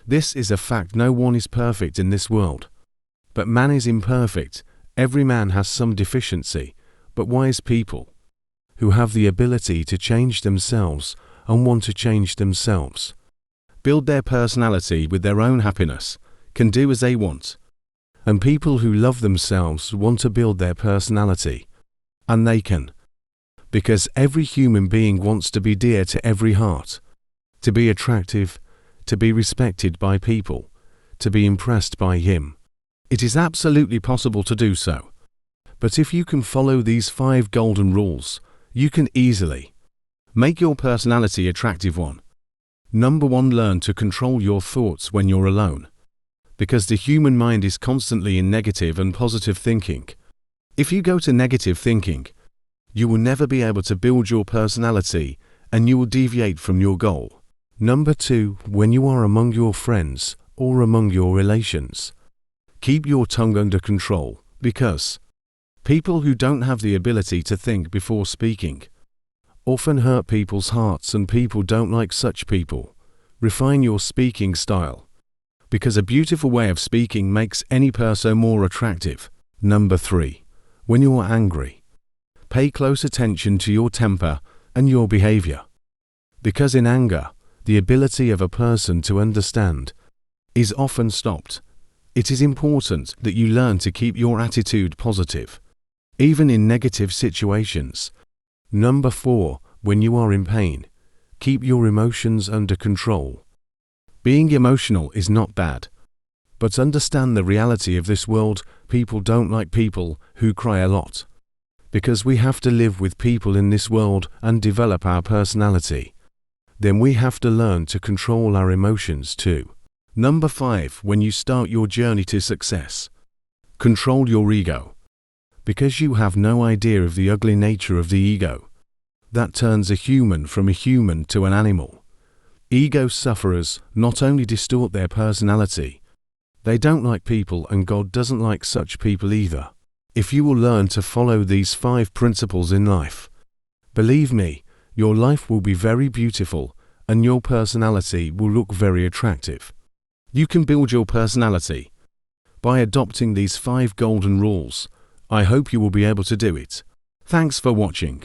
This is a fact. No one is perfect in this world. But man is imperfect. Every man has some deficiency, but wise people, who have the ability to change themselves and want to change themselves, build their personality with their own happiness, can do as they want. And people who love themselves want to build their personality, and they can. Because every human being wants to be dear to every heart, to be attractive, to be respected by people, to be impressed by him. It is absolutely possible to do so. But if you can follow these 5 golden rules, you can easily make your personality attractive one. Number 1, learn to control your thoughts when you're alone. Because the human mind is constantly in negative and positive thinking. If you go to negative thinking, you will never be able to build your personality and you will deviate from your goal. Number 2, when you are among your friends or among your relations, keep your tongue under control, because people who don't have the ability to think before speaking often hurt people's hearts, and people don't like such people. Refine your speaking style, because a beautiful way of speaking makes any person more attractive. Number 3, when you are angry, pay close attention to your temper and your behavior, because in anger, the ability of a person to understand is often stopped. It is important that you learn to keep your attitude positive, even in negative situations. Number 4, when you are in pain, keep your emotions under control. Being emotional is not bad, but understand the reality of this world. People don't like people who cry a lot, because we have to live with people in this world and develop our personality. Then we have to learn to control our emotions too. Number 5, when you start your journey to success, control your ego, because you have no idea of the ugly nature of the ego that turns a human from a human to an animal. Ego sufferers not only distort their personality, they don't like people, and God doesn't like such people either. If you will learn to follow these 5 principles in life, believe me, your life will be very beautiful and your personality will look very attractive. You can build your personality by adopting these 5 golden rules. I hope you will be able to do it. Thanks for watching.